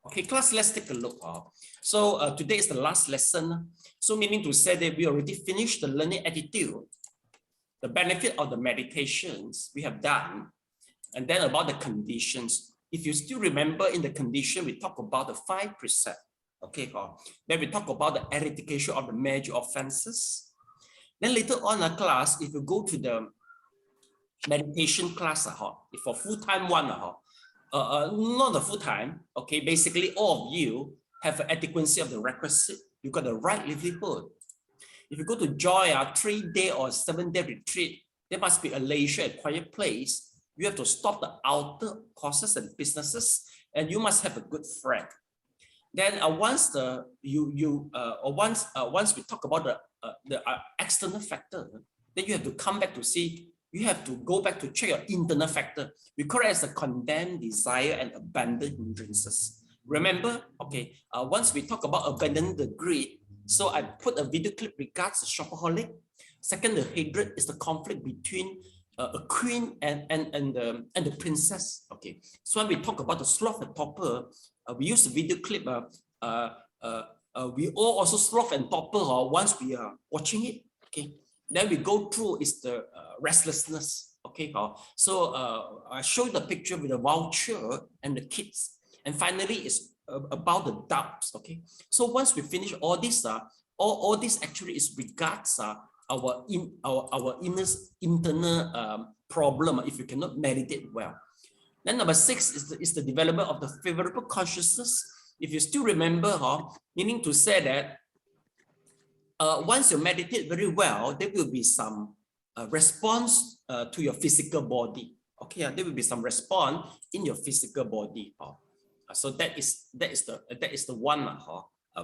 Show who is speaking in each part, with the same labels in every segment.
Speaker 1: Okay, class, let's take a look. So today is the last lesson. So meaning to say that we already finished the learning attitude, the benefit of the meditations we have done, and then about the conditions. If you still remember in the condition, we talk about the 5 precepts. Okay, then we talk about the eradication of the major offenses. Then later on in class, if you go to the meditation class, for full-time one, not the full-time, okay, basically all of you have an adequacy of the requisite. You got the right livelihood. If you go to join a 3-day or 7-day retreat, there must be a leisure, a quiet place. You have to stop the outer causes and businesses, and you must have a good friend. Then once we talk about the external factor, then you have to come back to see. You have to go back to check your internal factor. We call it as a condemned desire and abandoned hindrances. Remember, okay, once we talk about abandoning the greed, so I put a video clip regards the shopaholic. Second, the hatred is the conflict between a queen and the princess. Okay, so when we talk about the sloth and topper, we use the video clip. We all also sloth and topper once we are watching it. Okay, then we go through is the restlessness. Okay, so I show the picture with the vulture and the kids, and finally it's about the doubts. Okay, so once we finish all this, all this actually is regards our internal problem if you cannot meditate well. Then number 6 is the development of the favorable consciousness. If you still remember, meaning to say that once you meditate very well, there will be some response to your physical body. Okay, there will be some response in your physical body. So that is the one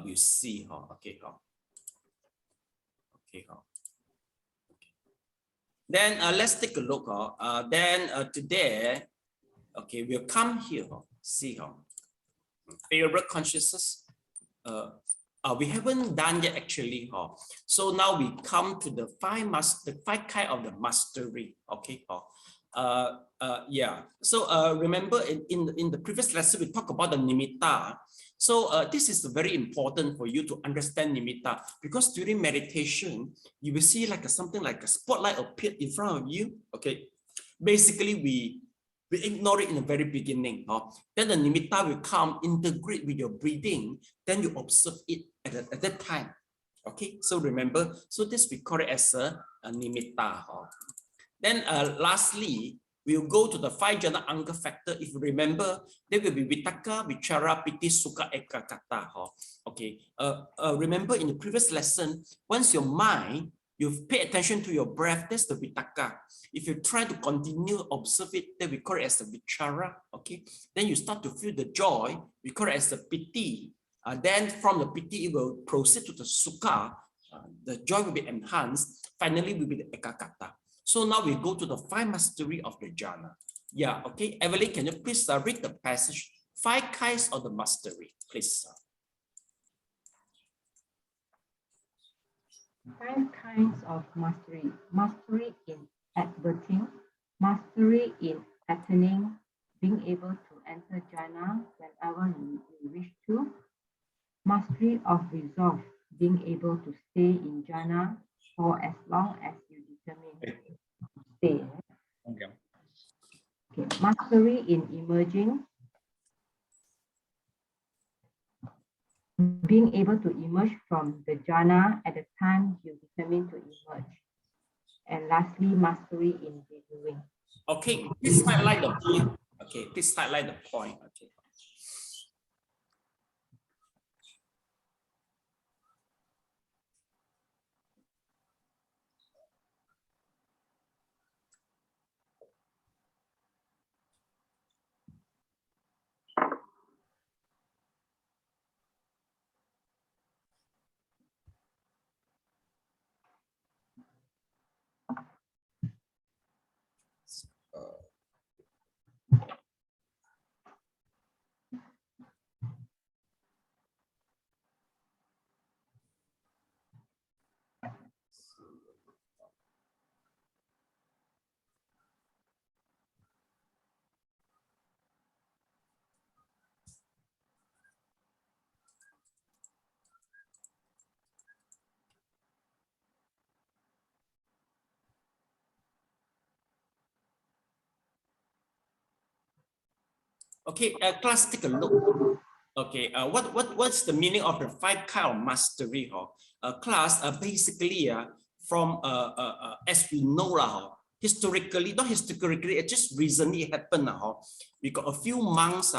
Speaker 1: we see. Okay, okay. Then let's take a look. Today, okay, we'll come here. See favorable consciousness. We haven't done yet actually. So now we come to the 5 kind of the mastery. Okay. Yeah. So remember in the previous lesson we talked about the nimitta. So this is very important for you to understand nimitta, because during meditation you will see like something like a spotlight appear in front of you. Okay. Basically we ignore it in the very beginning. Then the nimitta will come, integrate with your breathing. Then you observe it at that time. Okay, so remember, so this we call it as a nimitta. Then lastly, we'll go to the 5 jhana anga factor. If you remember, there will be vitakka, vichara, piti, sukha, ekagata. Okay, remember in the previous lesson, once your mind, you pay attention to your breath, that's the vitakka. If you try to continue observe it, then we call it as the vichara. Okay, then you start to feel the joy, we call it as the piti. Then from the piti, it will proceed to the sukha. The joy will be enhanced. Finally, will be the ekagata. So now we go to the 5 mastery of the jhana. Yeah, okay. Evelyn, can you please read the passage? 5 kinds of the mastery, please.
Speaker 2: 5 kinds of mastery. Mastery in adverting, mastery in attaining, being able to enter jhana whenever you wish to, mastery of resolve, being able to stay in jhana for as long as you determine to stay. Okay. Mastery in emerging, being able to emerge from the jhana at the time you determine to emerge. And lastly, mastery in reviewing.
Speaker 1: Okay, please highlight the point. Okay, please highlight the point. Okay. Okay, class, take a look. Okay, what's the meaning of the 5 kind of mastery? Class, basically, from as we know, historically, not historically, it just recently happened. We got a few monks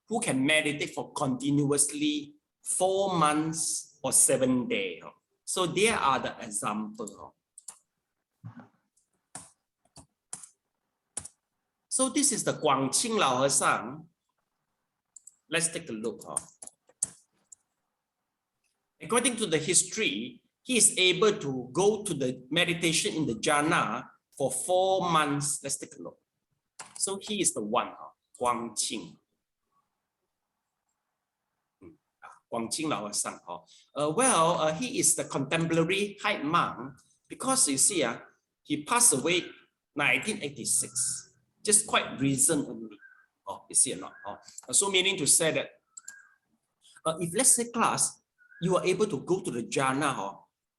Speaker 1: who can meditate for continuously 4 months or 7 days. So there are the examples. So this is the Guangqing Lao和尚. Let's take a look. According to the history, he is able to go to the meditation in the jhana for 4 months. Let's take a look. So he is the one, Guangqing. Guangqing Lao和尚. Well, he is the contemporary high monk because you see, he passed away 1986, just quite recent only. You see or not? So meaning to say that if let's say class, you are able to go to the jhana,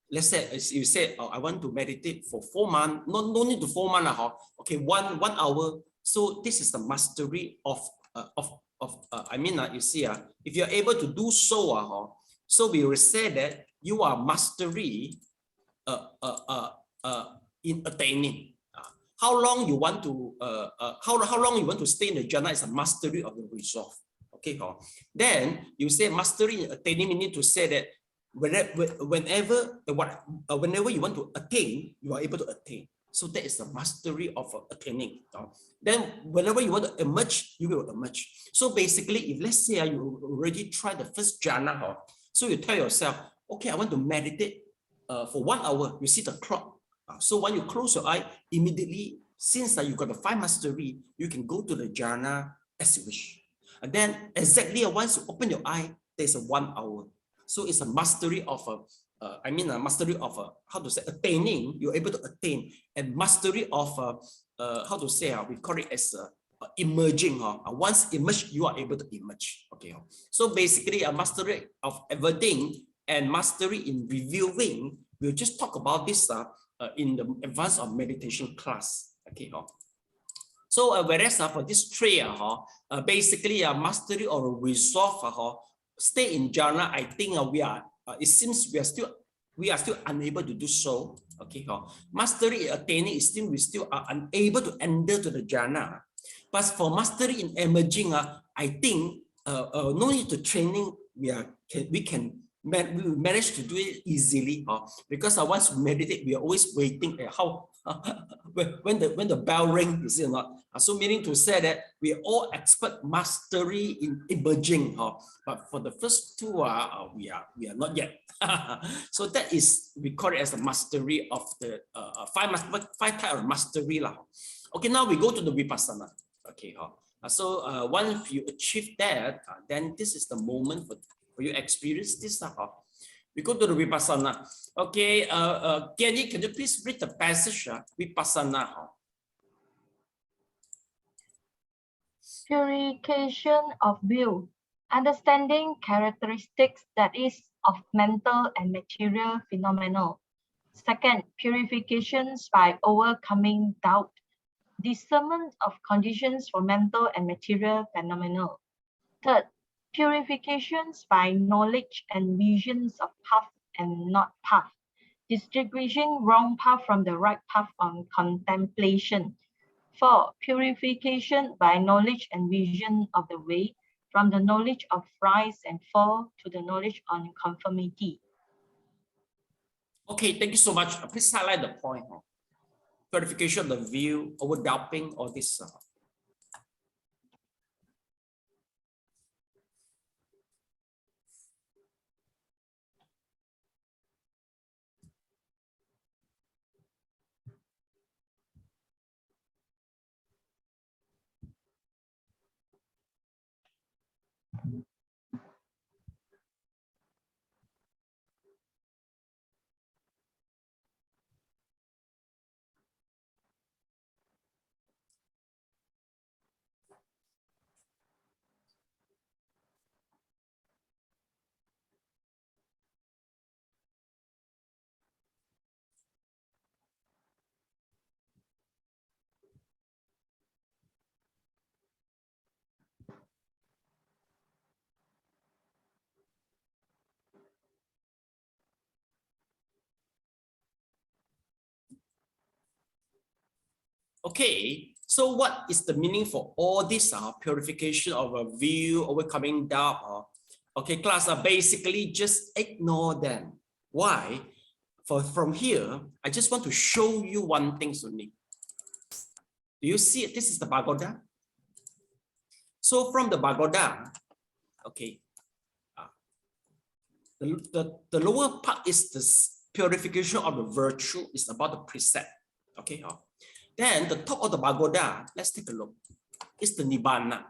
Speaker 1: let's say as you said, I want to meditate for 4 months, no need to 4 months, okay, one hour. So this is the mastery of I mean, you see, if you're able to do so, so we will say that you are mastery in attaining. How long you want to how long you want to stay in the jhana is a mastery of the resolve. Okay, then you say mastery in attaining, you need to say that whenever you want to attain, you are able to attain. So that is the mastery of attaining. Then whenever you want to emerge, you will emerge. So basically, if let's say you already tried the first jhana, so you tell yourself, okay, I want to meditate for 1 hour. You see the clock. So when you close your eye, immediately, since you got the 5 mastery, you can go to the jhana as you wish. And then exactly once you open your eye, there's a 1 hour. So it's a mastery of a mastery of how to say attaining. You're able to attain, and mastery of how to say we call it as emerging. Once emerged, you are able to emerge. Okay. So basically, a mastery of everything and mastery in reviewing. We'll just talk about this in the advanced of meditation class. Okay. So whereas for this three, basically mastery or resolve, stay in jhana, I think we are. It seems we are still unable to do so. Okay. Mastery attaining is still we still are unable to enter to the jhana. But for mastery in emerging, I think no need to training. We manage to do it easily, because once we meditate, we are always waiting how when the bell rings, you see or not. So meaning to say that we all expect mastery in emerging, but for the first two, we are not yet. So that is, we call it as the mastery of the five type of mastery lah. Okay, now we go to the vipassana. Okay, so once you achieve that, then this is the moment for you experience this stuff. We go to the vipassana. Okay, Kenny, can you please read the passage? Vipassana.
Speaker 3: Purification of view, understanding characteristics that is of mental and material phenomenal. Second, purifications by overcoming doubt, discernment of conditions for mental and material phenomenal. Third, purifications by knowledge and visions of path and not path, distinguishing wrong path from the right path on contemplation. 4. Purification by knowledge and vision of the way, from the knowledge of rise and fall to the knowledge on conformity.
Speaker 1: Okay, thank you so much. Please highlight the point. Purification of the view, over doubting, all this. Okay, so what is the meaning for all this? Purification of a view, overcoming doubt. Okay, class, basically just ignore them. Why? From here, I just want to show you one thing only. Do you see it? This is the pagoda. So from the pagoda, okay, the lower part is the purification of the virtue. It's about the precept. Okay, then the top of the pagoda, let's take a look. It's the nibbana.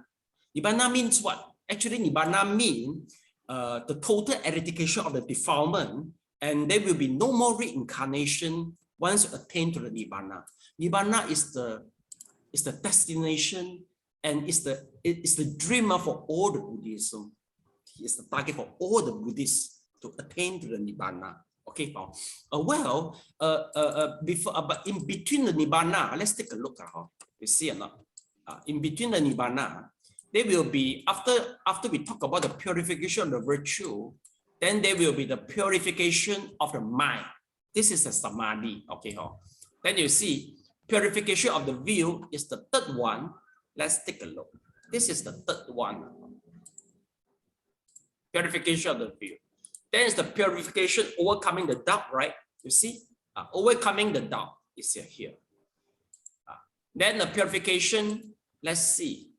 Speaker 1: Nibbana means what? Actually, nibbana means the total eradication of the defilement, and there will be no more reincarnation once you attain to the nibbana. Nibbana is the destination, and it's the dreamer for all the Buddhism. It's the target for all the Buddhists to attain to the nibbana. Okay, but in between the nibbana, let's take a look. You see or not? In between the nibbana, there will be, after we talk about the purification of the virtue, then there will be the purification of the mind. This is a samadhi. Okay, then you see purification of the view is the third one. Let's take a look. This is the third one. Purification of the view. Then is the purification, overcoming the doubt, right? You see, overcoming the doubt is here. Then the purification, let's see.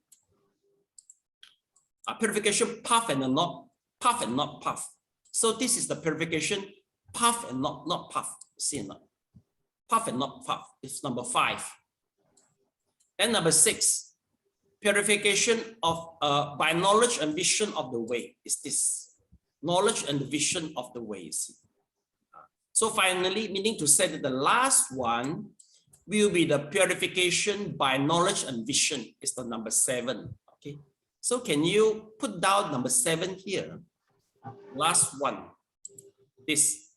Speaker 1: Purification path and not path. So this is the purification path and not path. See, not path and not path. It's number 5. Then number 6, purification of by knowledge and vision of the way is this. Knowledge and the vision of the ways. So finally, meaning to say that the last one will be the purification by knowledge and vision is the number 7. Okay. So can you put down number 7 here? Last one. This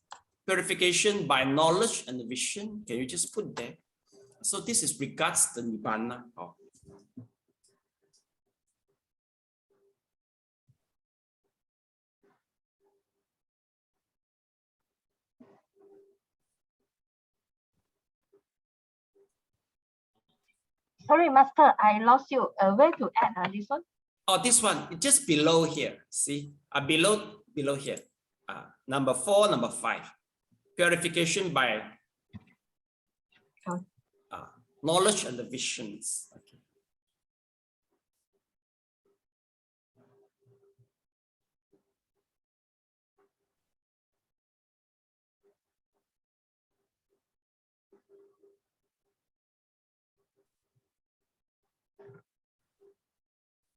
Speaker 1: purification by knowledge and vision. Can you just put there? So this is regards the nibbana.
Speaker 3: Sorry, Master, I lost you. Where to add this one?
Speaker 1: Oh, this one, just below here. See, below here. Number 4, number 5. Purification by knowledge and the visions. Okay.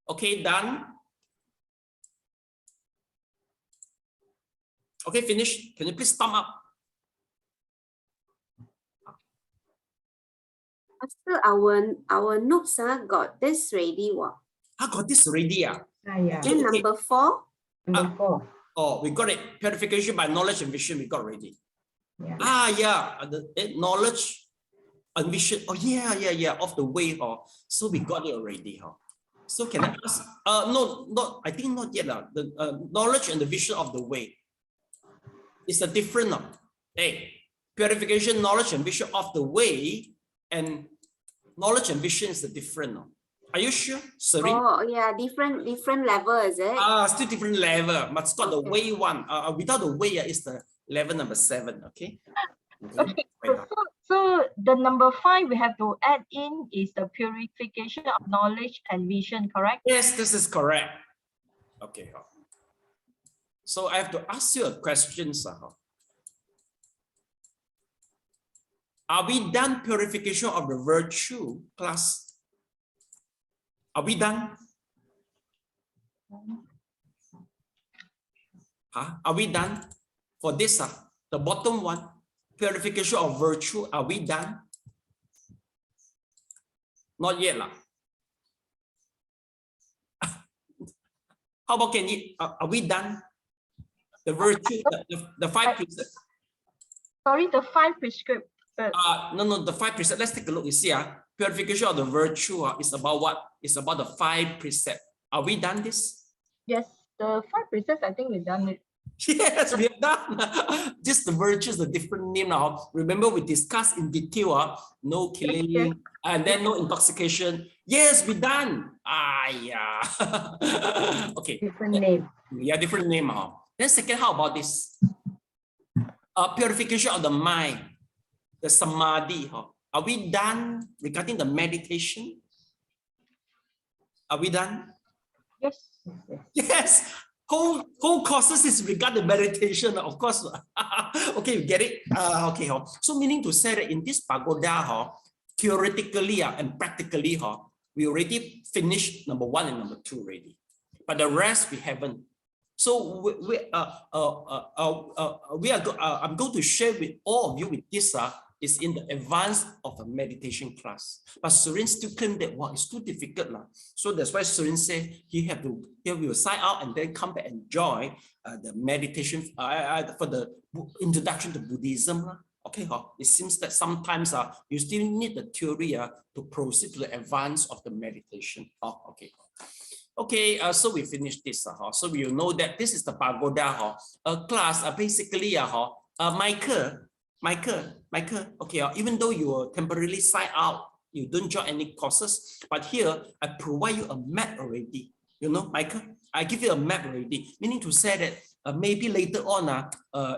Speaker 1: Okay, done. Okay, finished. Can you please thumb up?
Speaker 4: After our notes got this ready. What?
Speaker 1: Got this already.
Speaker 2: Yeah.
Speaker 4: Then number 4.
Speaker 2: Number 4.
Speaker 1: Oh, we got it. Purification by knowledge and vision. We got already.
Speaker 2: Yeah.
Speaker 1: Yeah. The knowledge and vision. Oh, yeah. Of the way. So we got it already. So can I ask? No, I think not yet. The knowledge and the vision of the way. It's a different. Purification, knowledge and vision of the way, and knowledge and vision is the different. Are you sure? Sorry.
Speaker 4: Oh yeah, different level, is it?
Speaker 1: Still different level. But it's got the way one. Without the way, it's the level number 7. Okay.
Speaker 3: Okay. So the number 5 we have to add in is the purification of knowledge and vision, correct?
Speaker 1: Yes, this is correct. Okay. So I have to ask you a question, Are we done purification of the virtue, class? Are we done? Are we done for this? The bottom one, purification of virtue. Are we done? Not yet. How about are we done? The virtue, the 5 precepts.
Speaker 3: Sorry, the 5 prescripts.
Speaker 1: No, the 5 precepts. Let's take a look. You see, purification of the virtue is about what? It's about the 5 precepts. Are we done this?
Speaker 3: Yes, the 5 precepts, I think we've done it.
Speaker 1: Yes, we have done. Just the virtues, the different name now. Remember, we discussed in detail, no killing, and then no intoxication. Yes, we done. Ah, yeah. Okay.
Speaker 2: Different name.
Speaker 1: Yeah, different name. Then second, how about this? Purification of the mind, the samadhi. Are we done regarding the meditation? Are we done?
Speaker 3: Yes.
Speaker 1: Yes. Whole courses is regarding meditation, of course. Okay, you get it? Okay. So meaning to say that in this pagoda, theoretically and practically, we already finished number 1 and number 2 already. But the rest we haven't. So I'm going to share with all of you with this is in the advance of a meditation class. But Surin still claimed that it's too difficult. So that's why Surin said he will sign out and then come back and join the meditation for the introduction to Buddhism. Okay, it seems that sometimes you still need the theory to proceed to the advance of the meditation. Okay. Okay, so we finished this. So we know that this is the pagoda class. Basically, Michael. Okay, even though you are temporarily sign out, you don't join any courses, but here I provide you a map already. You know, Michael, I give you a map already, meaning to say that maybe later on,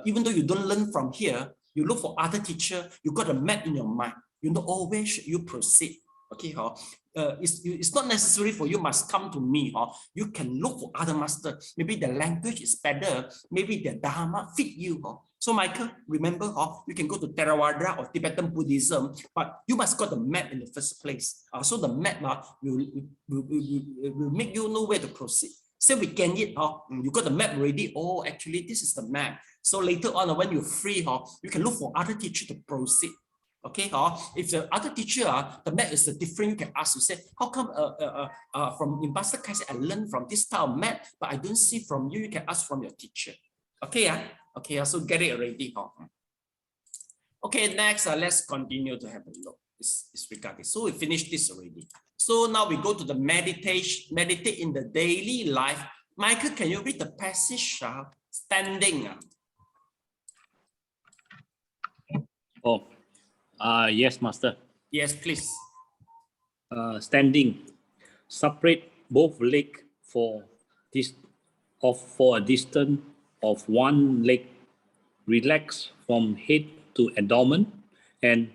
Speaker 1: even though you don't learn from here, you look for other teacher. You got a map in your mind. You know, where should you proceed? Okay, it's not necessary for you must come to me. You can look for other master. Maybe the language is better. Maybe the Dharma fit you. So Michael, remember, you can go to Theravada or Tibetan Buddhism, but you must got the map in the first place. So the map will make you know where to proceed. Say we can it, you got the map already. Oh, actually, this is the map. So later on, when you're free, you can look for other teacher to proceed. Okay, if the other teacher, the map is different, you can ask, you say, how come from Master Kai I learned from this style of map, but I don't see from you, you can ask from your teacher. Okay, okay, so get it already. Okay, next, let's continue to have a look. It's regarding. So we finished this already. So now we go to the meditation, meditate in the daily life. Michael, can you read the passage standing?
Speaker 5: Oh. Yes, Master.
Speaker 1: Yes, please.
Speaker 5: Standing, separate both legs for a distance of 1 leg. Relax from head to abdomen and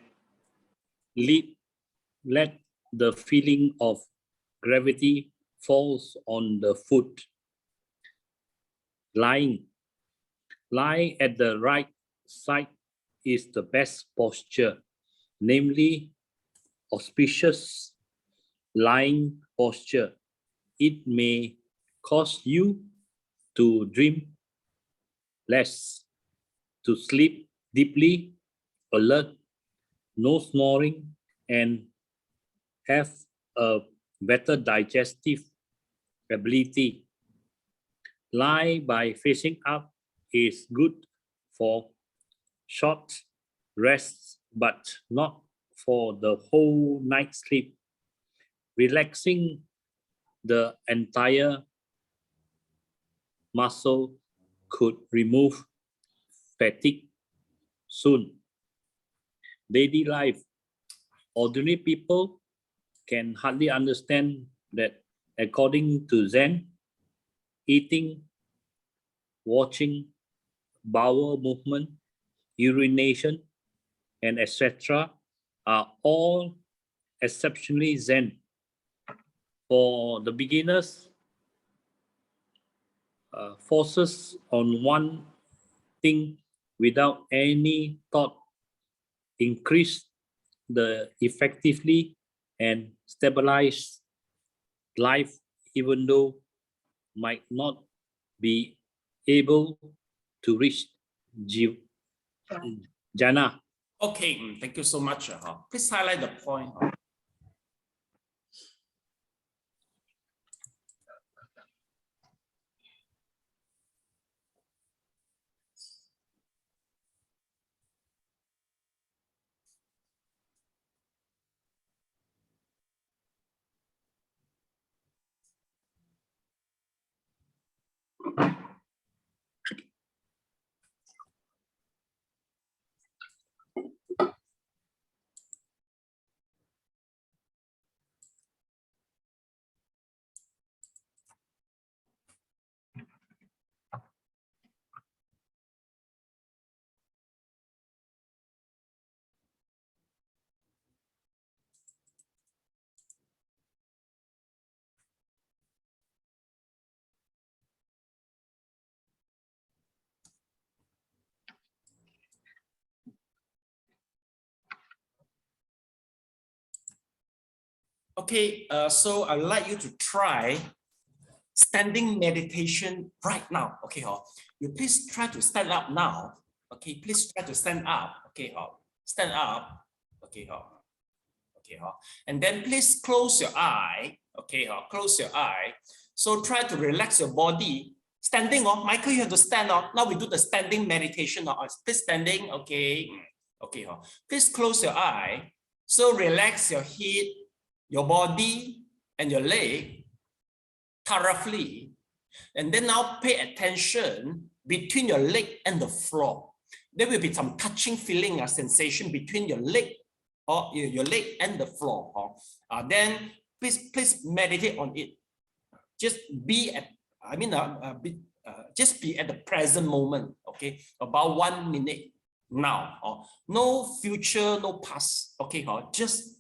Speaker 5: let the feeling of gravity falls on the foot. Lie at the right side is the best posture, namely auspicious lying posture. It may cause you to dream less, to sleep deeply, alert, no snoring, and have a better digestive ability. Lie by facing up is good for short rests, but not for the whole night's sleep. Relaxing the entire muscle could remove fatigue soon. Daily life, ordinary people can hardly understand that according to Zen, eating, watching, bowel movement, urination, and etc. are all exceptionally Zen. For the beginners, forces on one thing without any thought increase the effectively and stabilize life, even though might not be able to reach jhana.
Speaker 1: Okay, thank you so much. Please highlight the point. Okay, so I'd like you to try standing meditation right now. Okay, you please try to stand up now. Okay, please try to stand up. Okay, stand up. Okay, okay, and then please close your eye. Okay, close your eye. So try to relax your body. Standing, Michael, you have to stand up. Now we do the standing meditation. Please standing. Okay, okay, please close your eye. So relax your head, your body, and your leg thoroughly. And then now pay attention between your leg and the floor. There will be some touching feeling or sensation between your leg or your leg and the floor. Then please meditate on it. Just be at, just be at the present moment. Okay, about 1 minute now. No future, no past. Okay, just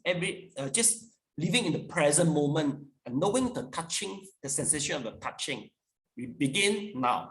Speaker 1: living in the present moment and knowing the touching, the sensation of the touching. We begin now.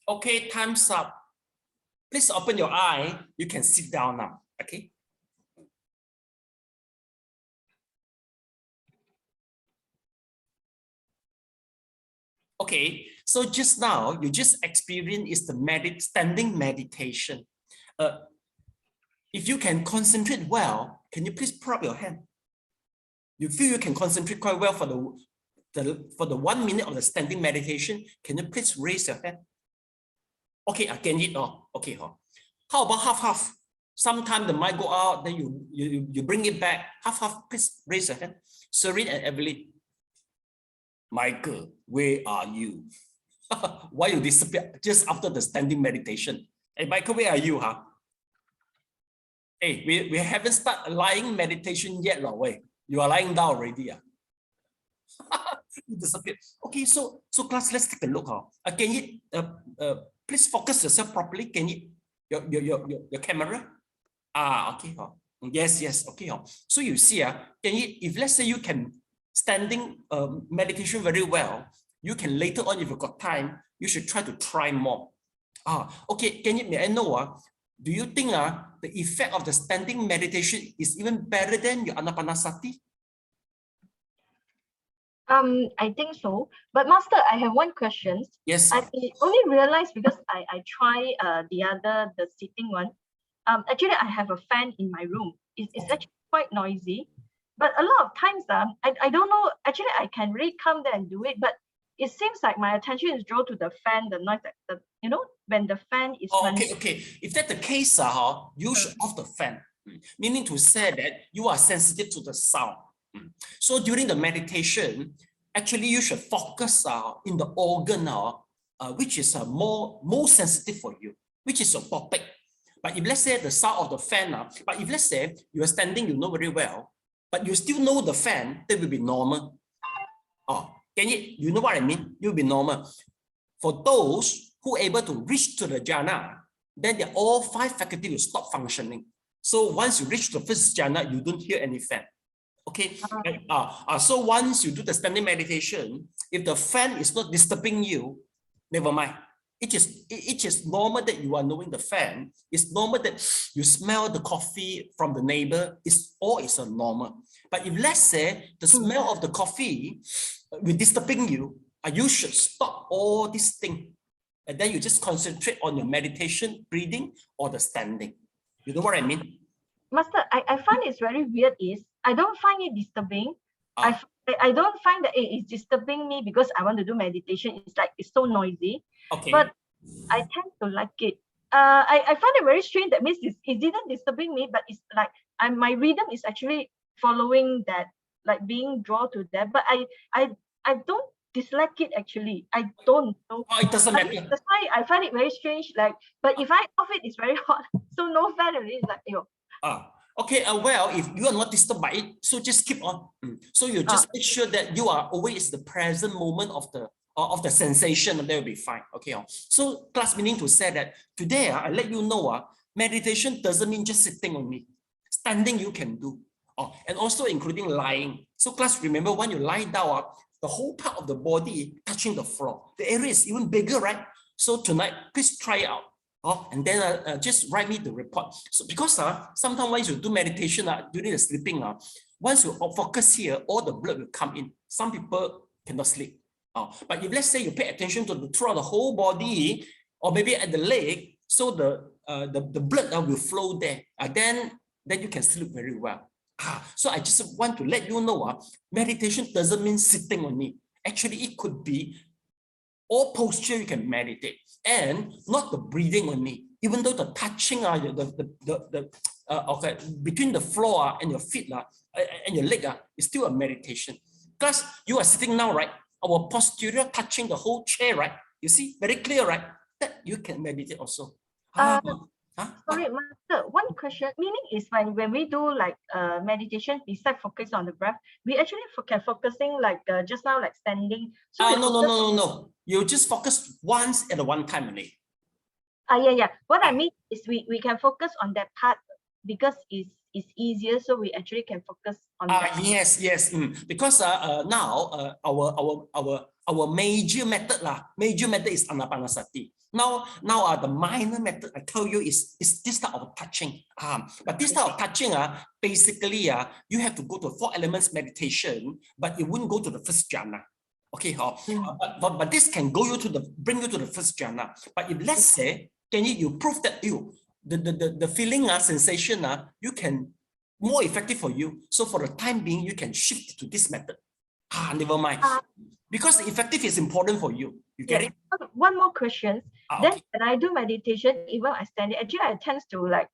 Speaker 1: Okay, time's up. Please open your eye. You can sit down now. Okay. Okay, so just now you just experienced the standing meditation. If you can concentrate well, can you please put up your hand? You feel you can concentrate quite well for the 1 minute of the standing meditation. Can you please raise your hand? Okay, again it. Okay, how about half? Sometimes the mic go out, then you bring it back. Half. Please raise your hand. Serene and Evelyn. Michael, where are you? Why you disappear just after the standing meditation? Hey, Michael, where are you? Hey, we haven't started lying meditation yet, way. You are lying down already. You disappear. Okay, so class, let's take a look. Can you please focus yourself properly? Can you your camera? Okay. Yes. Okay. So you see, can you, if let's say you can standing meditation very well, you can later on, if you've got time, you should try more. Okay. May I know? Do you think the effect of the standing meditation is even better than your anapanasati?
Speaker 3: I think so. But Master, I have one question.
Speaker 1: Yes.
Speaker 3: I only realized because I try the sitting one. Actually, I have a fan in my room. It's actually quite noisy. But a lot of times, I don't know. Actually, I can really come there and do it, but it seems like my attention is drawn to the fan, the noise, when the fan is running.
Speaker 1: Okay. If that's the case, you should off the fan. Meaning to say that you are sensitive to the sound. So during the meditation, actually you should focus in the organ which is more sensitive for you, which is your topic. But if let's say the sound of the fan, but if let's say you are standing, you know very well, but you still know the fan, that will be normal. Oh, you know what I mean? You'll be normal. For those who are able to reach to the jhana, then all 5 faculties will stop functioning. So once you reach the first jhana, you don't hear any fan. Okay. So once you do the standing meditation, if the fan is not disturbing you, never mind. It is normal that you are knowing the fan. It's normal that you smell the coffee from the neighbor. It's normal. But if let's say the smell of the coffee will disturbing you, you should stop all these things. And then you just concentrate on your meditation, breathing, or the standing. You know what I mean?
Speaker 3: Master, I find it's very weird is, I don't find it disturbing. I don't find that it's disturbing me because I want to do meditation. It's like, it's so noisy.
Speaker 1: Okay.
Speaker 3: But I tend to like it. I find it very strange. That means it didn't disturbing me, but it's like my rhythm is actually following that, like being drawn to that. But I don't dislike it actually. I don't know.
Speaker 1: Oh, it doesn't matter.
Speaker 3: That's why I find it very strange. Like, but if I off it, it's very hot. So no fan already. It's like, yo.
Speaker 1: Okay, well, if you are not disturbed by it, so just keep on. So you just make sure that you are always the present moment of the sensation, and that will be fine. Okay. So class, meaning to say that today I let you know meditation doesn't mean just sitting only. Standing you can do. And also including lying. So class, remember when you lie down, the whole part of the body touching the floor. The area is even bigger, right? So tonight, please try it out. And then just write me the report. So because sometimes once you do meditation during the sleeping, once you focus here, all the blood will come in. Some people cannot sleep. But if let's say you pay attention to throughout the whole body, or maybe at the leg, so the blood will flow there. Then you can sleep very well. So I just want to let you know, meditation doesn't mean sitting only. Actually, it could be all posture you can meditate, and not the breathing only. Even though the touching, between the floor and your feet and your leg is still a meditation. Plus, you are sitting now, right? Our posterior touching the whole chair, right? You see, very clear, right? That you can meditate also.
Speaker 3: Sorry, Master, one question. Meaning is when we do like meditation, besides focus on the breath, we actually can focusing like just now, like standing. So
Speaker 1: no. You just focus once at one time only.
Speaker 3: Yeah. What I mean is we can focus on that part because it's easier. So we actually can focus on that.
Speaker 1: Yes. Because now our major method is Anapanasati. Now the minor method I tell you is this type of touching. But this type of touching basically you have to go to 4 elements meditation, but it wouldn't go to the first jhana. Okay, but this can bring you to the first jhana. But if let's say you prove that the feeling sensation you can more effective for you. So for the time being, you can shift to this method. Never mind. Because the effective is important for you. You get it?
Speaker 3: One more question. Then
Speaker 1: Okay.
Speaker 3: when I do meditation, even I stand, actually I tend to like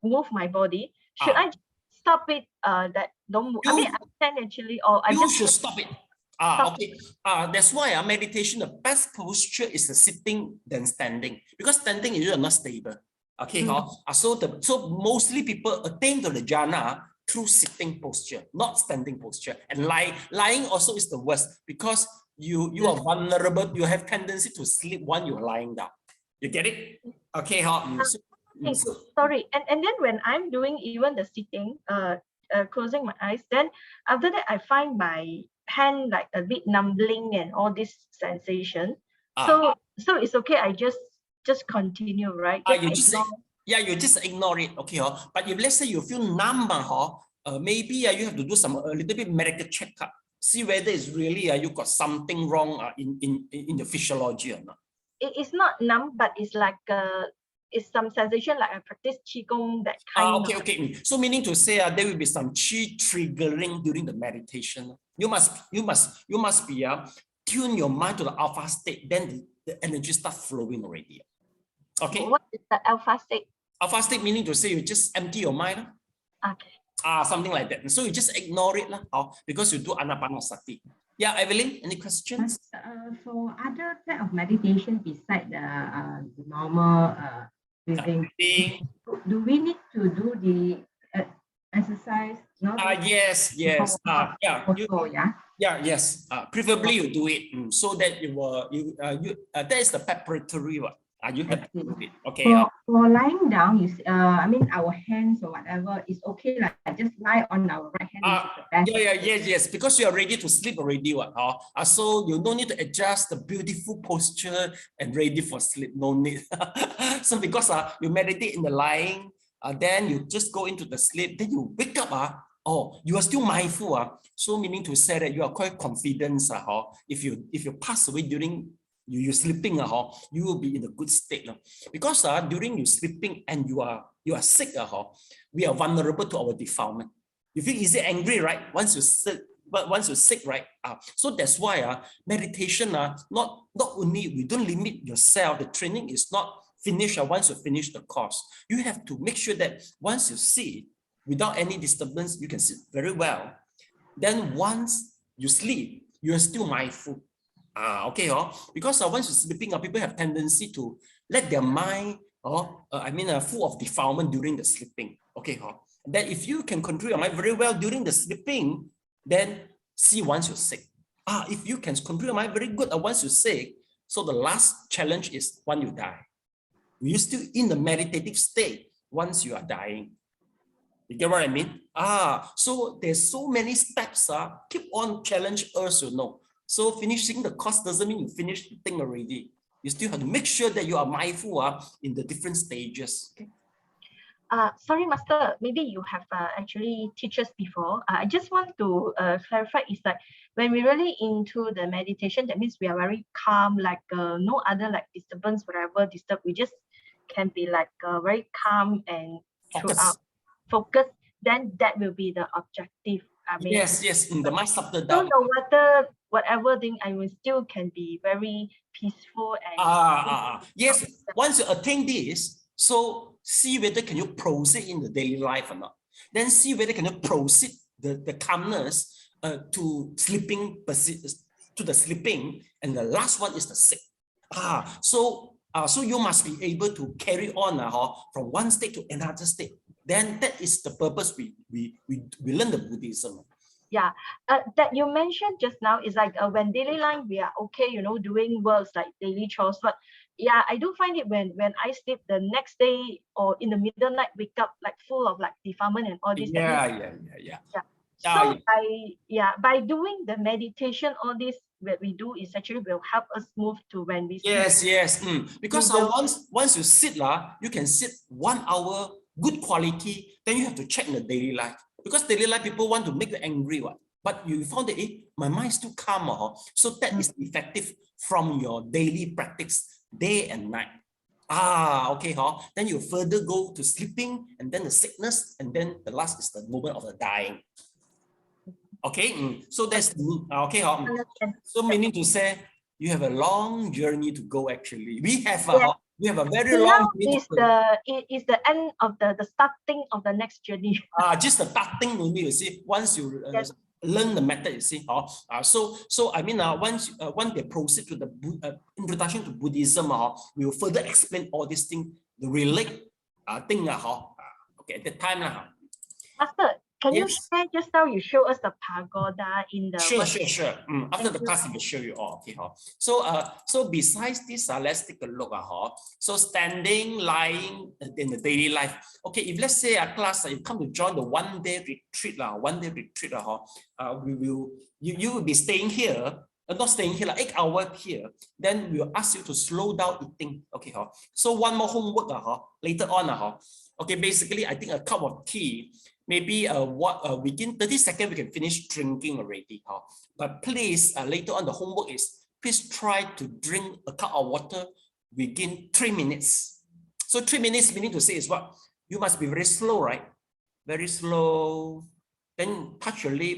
Speaker 3: move my body. Should I stop it? That don't move. I mean, I stand actually, or I
Speaker 1: You should stop it. Okay. That's why meditation, the best posture is the sitting than standing, because standing is not stable. Okay. So mostly people attain to the jhana through sitting posture, not standing posture. And lying also is the worst, because you are vulnerable. You have tendency to sleep when you're lying down. You get it? Okay.
Speaker 3: Sorry. And then when I'm doing even the sitting, closing my eyes, then after that I find my hand like a bit numbing and all this sensation. So it's okay. I just continue, right?
Speaker 1: You just ignore it. Okay. But if let's say you feel numb, maybe you have to do a little bit medical checkup. See whether it's really you got something wrong in the physiology or not.
Speaker 3: It's not numb, but it's like it's some sensation like I practice qigong, that kind.
Speaker 1: Okay. So meaning to say there will be some qi triggering during the meditation. You must be tune your mind to the alpha state. Then the energy starts flowing already. Okay.
Speaker 3: What is the alpha state?
Speaker 1: Alpha state meaning to say you just empty your mind.
Speaker 3: Okay.
Speaker 1: Something like that. And so you just ignore it because you do Anapanasati. Yeah, Evelyn, any questions?
Speaker 2: For other type of meditation beside the normal breathing, do we need to do the exercise?
Speaker 1: Yes. Yeah. Yes. Preferably you do it so that that is the preparatory one. You have to do it. Okay.
Speaker 2: For lying down, I mean our hands or whatever is okay. Like just lie on our right hand.
Speaker 1: Yes. Because you are ready to sleep already. So you no need to adjust the beautiful posture and ready for sleep. No need. So because you meditate in the lying, then you just go into the sleep. Then you wake up. You are still mindful. So meaning to say that you are quite confident. If you pass away during you sleeping, you will be in a good state. Because during you sleeping and you are sick, we are vulnerable to our defilement. You feel easy angry, right? Once you're sick, right? So that's why meditation, not only we don't limit yourself. The training is not finished once you finish the course. You have to make sure that once you sit without any disturbance, you can sit very well. Then once you sleep, you are still mindful. Because once you're sleeping, people have tendency to let their mind, full of defilement during the sleeping. That if you can control your mind very well during the sleeping, then see once you're sick. If you can control your mind very good once you're sick, so the last challenge is when you die. You're still in the meditative state once you are dying. You get what I mean? So there's so many steps. Keep on challenge us, So finishing the course doesn't mean you finish the thing already. You still have to make sure that you are mindful in the different stages. Okay.
Speaker 3: Sorry, Master, maybe you have actually teach us before. I just want to clarify is that when we're really into the meditation, that means we are very calm, like no other like disturbance, whatever disturb, we just can be like very calm and throughout focus, then that will be the objective.
Speaker 1: Yes, in the mind subtle
Speaker 3: down. So no matter whatever thing, I will still can be very peaceful and
Speaker 1: yes. Once you attain this, so see whether can you proceed in the daily life or not. Then see whether can you proceed the calmness to sleeping, to the sleeping, and the last one is the sick. So you must be able to carry on from one state to another state. Then that is the purpose we learn the Buddhism.
Speaker 3: Yeah, that you mentioned just now is like when daily life we are okay, doing works like daily chores. But yeah, I do find it when I sleep the next day or in the middle night, wake up like full of like defilement and all this.
Speaker 1: Yeah.
Speaker 3: So by doing the meditation, all this that we do is actually will help us move to when we sleep.
Speaker 1: Yes. Because once you sit, you can sit 1 hour, good quality. Then you have to check in the daily life. Because daily life people want to make you angry, but you found that my mind is still calm, so that is effective from your daily practice, day and night. Then you further go to sleeping, and then the sickness, and then the last is the moment of the dying. So that's so meaning to say you have a long journey to go. Actually, we have a very long.
Speaker 3: It is the end of the starting of the next journey.
Speaker 1: Just the starting only. You see, once you learn the method, you see. So I mean, once they proceed to the introduction to Buddhism, we will further explain all these things, the relate thing. At the time,
Speaker 3: Master, can you share just now you show us the pagoda in the
Speaker 1: Sure. After the class, I will show you all. So besides this, let's take a look. So standing, lying in the daily life. If let's say a class you come to join the one-day retreat, you will be staying here. Not staying here, like 8 hours here. Then we will ask you to slow down eating. So one more homework later on. Basically, I think a cup of tea. Maybe within 30 seconds we can finish drinking already. But please, later on the homework is please try to drink a cup of water within 3 minutes. So 3 minutes meaning to say is what? You must be very slow, right? Very slow. Then touch your lip.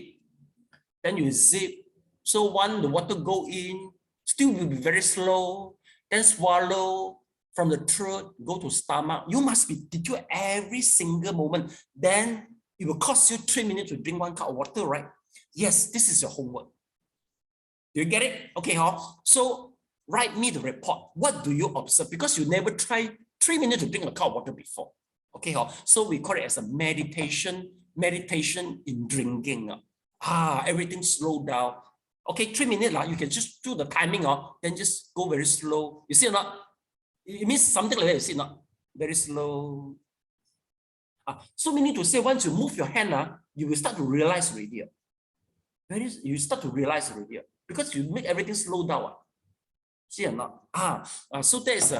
Speaker 1: Then you zip. So when the water go in, still will be very slow. Then swallow. From the throat, go to stomach. You must be detailed every single moment. Then it will cost you 3 minutes to drink 1 cup of water, right? Yes, this is your homework. Do you get it? Okay, huh? So write me the report. What do you observe? Because you never tried 3 minutes to drink a cup of water before. Okay, huh? So we call it as a meditation in drinking. Everything slow down. Okay, 3 minutes, you can just do the timing, then just go very slow. You see or not? It means something like that, you see or not? Very slow. So meaning to say, once you move your hand, you will start to realize already. You start to realize already because you make everything slow down. See or not? So there is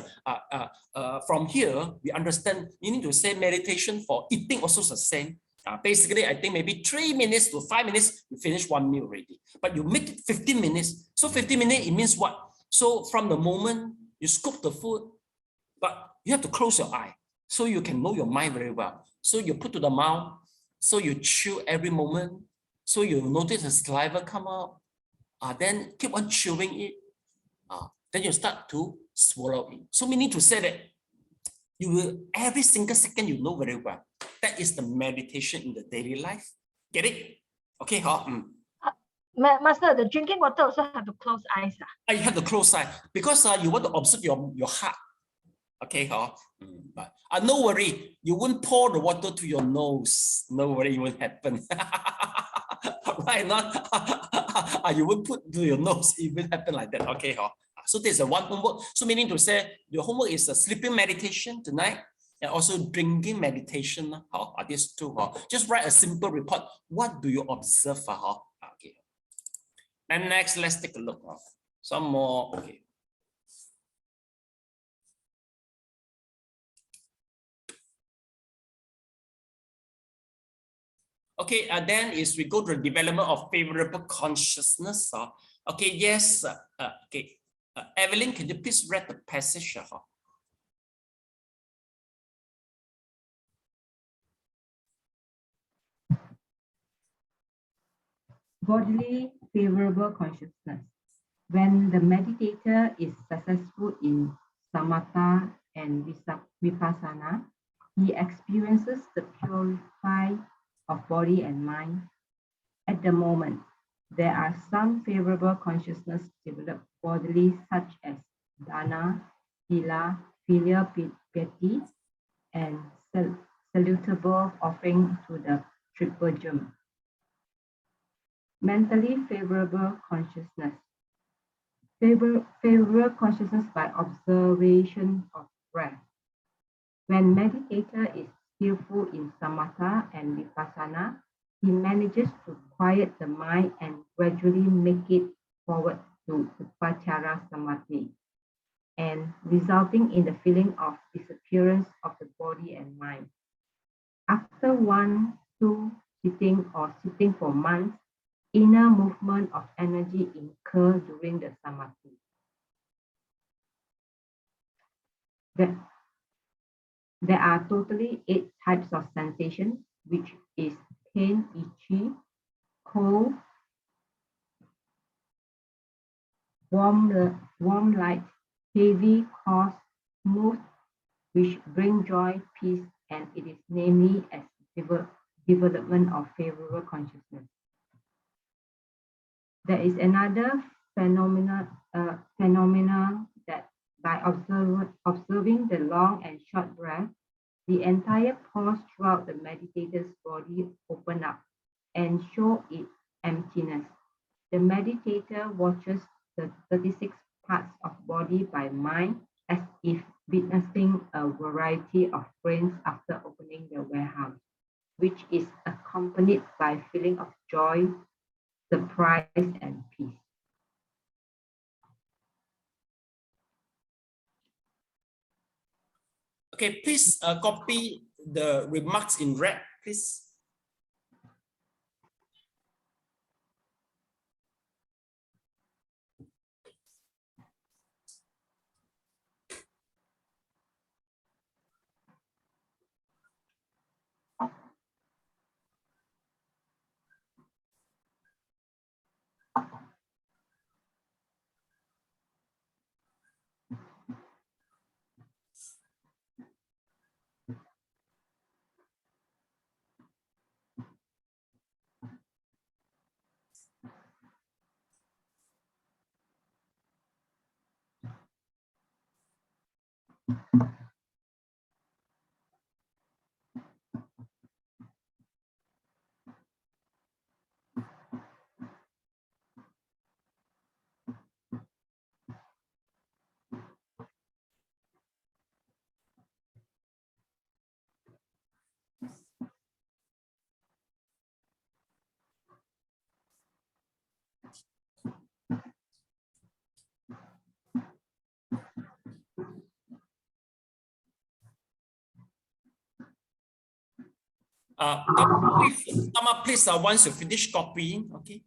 Speaker 1: from here we understand. You need to say meditation for eating also the same. Basically, I think maybe 3 minutes to 5 minutes you finish one meal already. But you make it 15 minutes. So 15 minutes it means what? So from the moment you scoop the food, but you have to close your eye so you can know your mind very well. So you put to the mouth, so you chew every moment. So you notice the saliva come out. Then keep on chewing it. Then you start to swallow it. So meaning to say that you will every single second you know very well. That is the meditation in the daily life. Get it? Okay,
Speaker 3: Master, the drinking water also have to close eyes.
Speaker 1: You have to close eyes because you want to observe your heart. Okay, but no worry, you won't pour the water to your nose. No worry, it won't happen. Right, not you won't put to your nose, it will happen like that. Okay, so there's a one homework. So meaning to say your homework is a sleeping meditation tonight and also drinking meditation. These two. Just write a simple report. What do you observe? Okay. And next, let's take a look. Some more. Okay. Okay, then is we go to the development of favorable consciousness. Okay, yes. Okay, Evelyn, can you please read the passage?
Speaker 2: Bodily favorable consciousness. When the meditator is successful in samatha and vipassana, he experiences the purify of body and mind. At the moment, there are some favorable consciousness developed bodily, such as dana, sila, filial piety, and salutable offering to the triple gem. Mentally favorable consciousness. Favorable consciousness by observation of breath. When meditator is skillful in samatha and vipassana, he manages to quiet the mind and gradually make it forward to upachara samadhi, and resulting in the feeling of disappearance of the body and mind. After 1, 2 sitting or sitting for months, inner movement of energy occur during the samadhi. There are totally 8 types of sensations, which is pain, itchy, cold, warm light, heavy, coarse, smooth, which bring joy, peace, and it is namely as development of favorable consciousness. There is another phenomena that by observing the long and short breath, the entire pores throughout the meditator's body open up and show its emptiness. The meditator watches the 36 parts of body by mind as if witnessing a variety of brains after opening the warehouse, which is accompanied by feeling of joy, surprise, and peace.
Speaker 1: Okay, please copy the remarks in red, please. Please, once you finish copying, okay.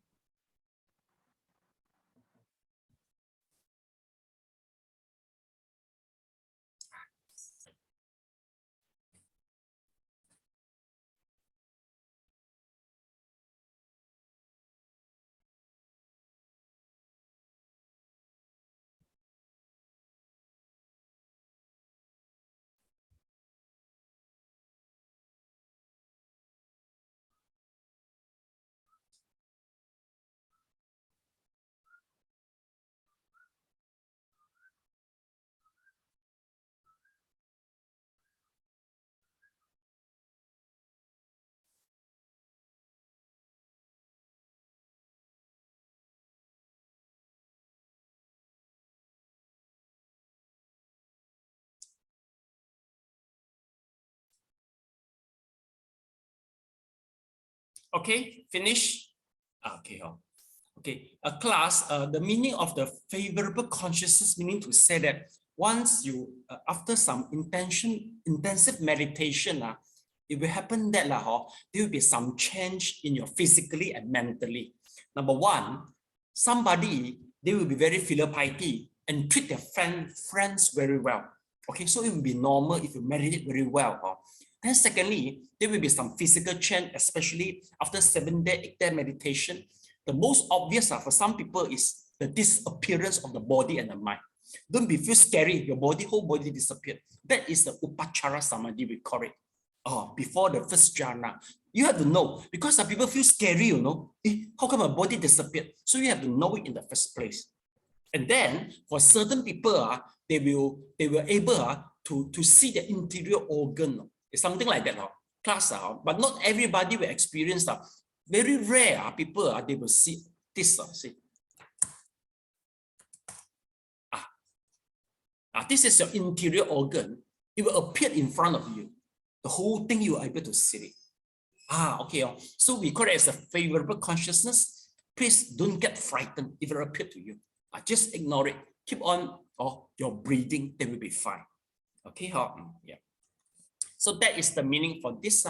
Speaker 1: Okay, finish. Okay, okay. Class, the meaning of the favorable consciousness meaning to say that once you, after some intensive meditation, it will happen that there will be some change in your physically and mentally. Number one, somebody, they will be very filial piety and treat their friends very well. Okay, so it will be normal if you meditate very well. Then secondly, there will be some physical change, especially after 7-day, 8-day meditation. The most obvious for some people is the disappearance of the body and the mind. Don't be feel scary, your whole body disappeared. That is the upachara samadhi, we call it. Before the first jhana. You have to know, because some people feel scary, how come my body disappeared? So you have to know it in the first place. And then for certain people, they will able to see the interior organ. It's something like that, class, but not everybody will experience that. Very rare people, they will see this. See. This is your interior organ. It will appear in front of you. The whole thing you are able to see it. Okay. So we call it as a favorable consciousness. Please don't get frightened if it appears to you. Just ignore it. Keep on your breathing, then will be fine. Okay. Yeah. So that is the meaning for this.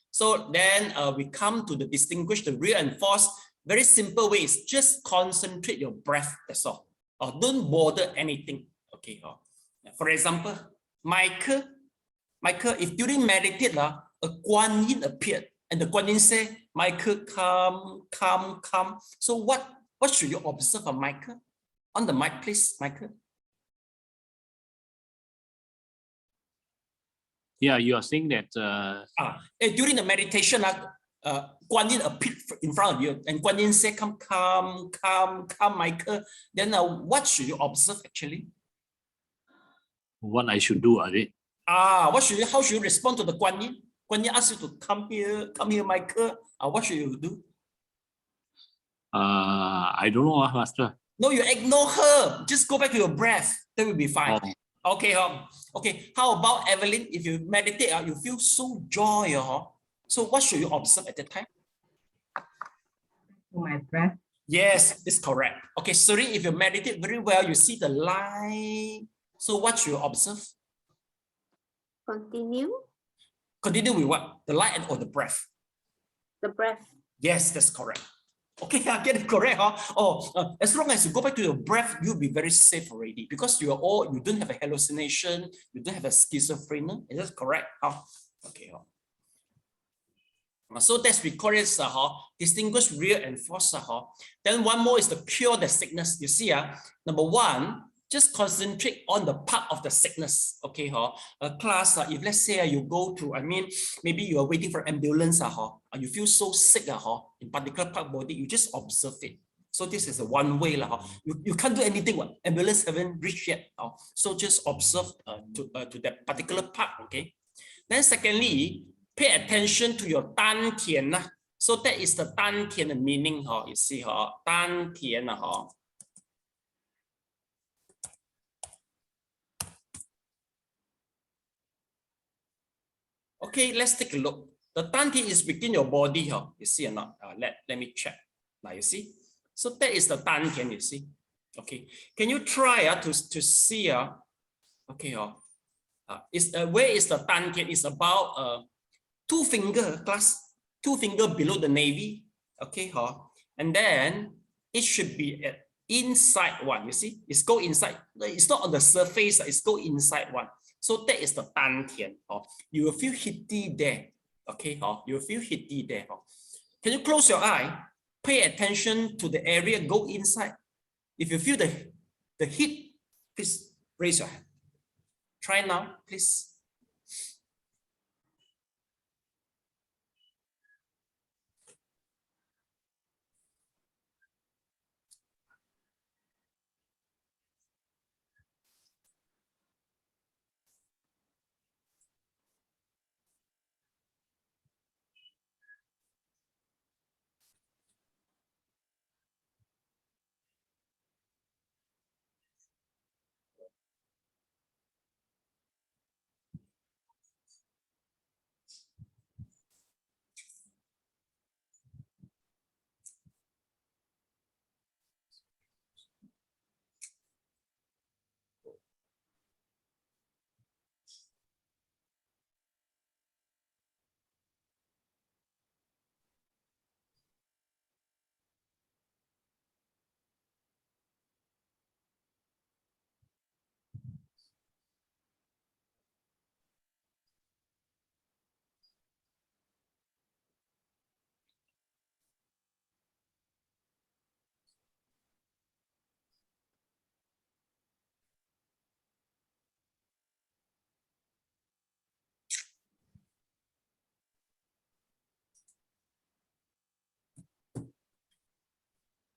Speaker 1: So then we come to the distinguish, the real and false. Very simple ways. Just concentrate your breath. That's all. Don't bother anything. Okay. For example, Michael, if during meditate, a Guan Yin appeared, and the Guan Yin say, Michael, come. So what should you observe of Michael? On the mic, please, Michael.
Speaker 5: Yeah, you are saying that
Speaker 1: during the meditation, Guan Yin appeared in front of you, and Guan Yin say, come, Michael. Then what should you observe actually?
Speaker 5: What I should do, are they?
Speaker 1: How should you respond to the Guan Yin? Guan Yin asks you to come here, Michael. What should you do?
Speaker 5: I don't know, Master.
Speaker 1: No, you ignore her. Just go back to your breath. That will be fine. Okay, okay. How about Evelyn? If you meditate, you feel so joy. So what should you observe at that time?
Speaker 2: My breath.
Speaker 1: Yes, it's correct. Okay, sorry, if you meditate very well, you see the light. So what should you observe?
Speaker 4: Continue.
Speaker 1: Continue with what? The light or the breath?
Speaker 4: The breath.
Speaker 1: Yes, that's correct. Okay, I get it correct. As long as you go back to your breath, you'll be very safe already, because you don't have a hallucination, you don't have a schizophrenia. Is that correct? Okay. So that's we call it distinguish real and false. Then one more is to cure the sickness. You see, number one, just concentrate on the part of the sickness. Okay, class, if let's say you go to, maybe you are waiting for ambulance, you feel so sick, in particular part of body, you just observe it. So this is a one way lah. You can't do anything. What ambulance haven't reached yet. So just observe to that particular part. Okay. Then secondly, pay attention to your dan tian. So that is the dan tian meaning. You see, dan tian. Okay, let's take a look. The dan tian is within your body. You see or not? Let me check. Now you see. So that is the dan tian. You see. Okay. Can you try to see? Okay. Where is the dan tian? It's about 2 finger class, 2 finger below the navi. Okay. And then it should be inside one. You see, it's go inside. It's not on the surface. It's go inside one. So that is the dan tian. You will feel heaty there. Okay. You will feel heaty there. Can you close your eye? Pay attention to the area. Go inside. If you feel the heat, please raise your hand. Try now, please.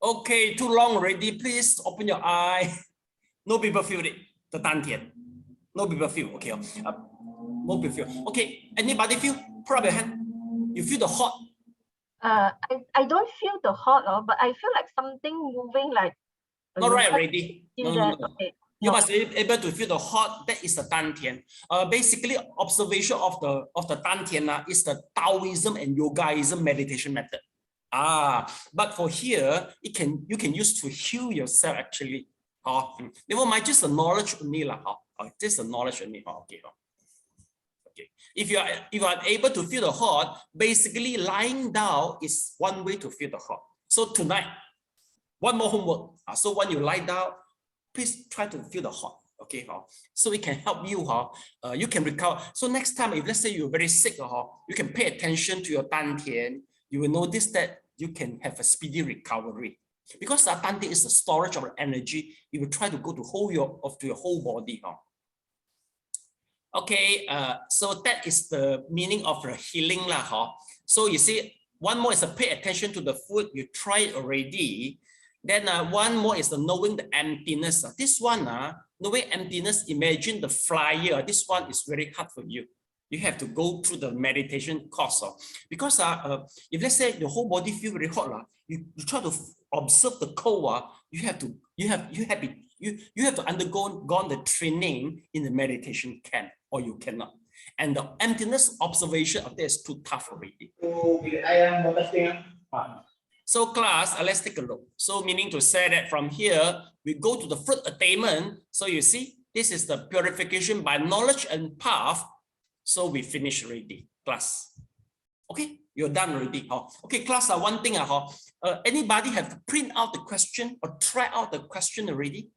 Speaker 1: Okay, too long already. Please open your eye. No people feel it. The dan tian. No people feel. Okay. No people feel. Okay. Anybody feel? Put up your hand. You feel the hot?
Speaker 3: I don't feel the hot, but I feel like something moving like.
Speaker 1: Not right already. No.
Speaker 3: Okay.
Speaker 1: You must be able to feel the hot. That is the dan tian. Basically, observation of the dan tian is the Taoism and Yogaism meditation method. But for here, you can use to heal yourself actually. Never mind, just the knowledge only lah. Just the knowledge only. Okay. If you are able to feel the hot, basically lying down is one way to feel the hot. So tonight, one more homework. So when you lie down, please try to feel the hot. Okay. So it can help you. You can recover. So next time, if let's say you're very sick, you can pay attention to your dan tian. You will notice that you can have a speedy recovery because the dan tian is the storage of energy. You will try to go to your whole body. Okay, so that is the meaning of the healing lah. So you see, one more is to pay attention to the food. You try it already. Then one more is the knowing the emptiness. This one, knowing emptiness. Imagine the flyer. This one is very hard for you. You have to go through the meditation course. Because if let's say the whole body feel very hot, you try to observe the cold. You have to undergo the training in the meditation camp, or you cannot. And the emptiness observation of that is too tough already. So class, let's take a look. So meaning to say that from here, we go to the fruit attainment. So you see, this is the purification by knowledge and path. So we finish already, class. Okay, you're done already. Okay, class, one thing. Anybody have to print out the question or try out the question already?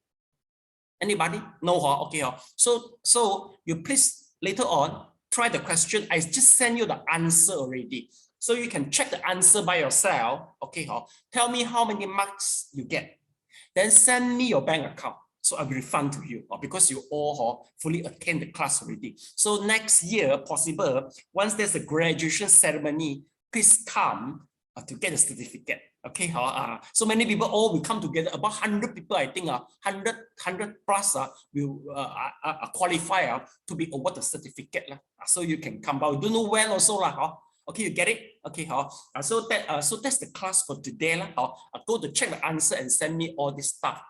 Speaker 1: Anybody? No, okay. So you please later on try the question. I just send you the answer already. So you can check the answer by yourself. Okay, tell me how many marks you get. Then send me your bank account. So I'll refund to you because you all fully attend the class already. So next year, possible, once there's a graduation ceremony, please come to get a certificate. Okay, so many people all will come together. About 100 people, I think, 100 plus will qualify to be awarded the certificate. So you can come, but we don't know when also. Okay, you get it? Okay, so that's the class for today. Go to check the answer and send me all this stuff.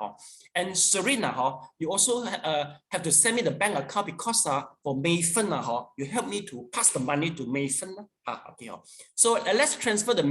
Speaker 1: And Serena, you also have to send me the bank account because for Mayfen, you help me to pass the money to Mayfen. Okay, so let's transfer the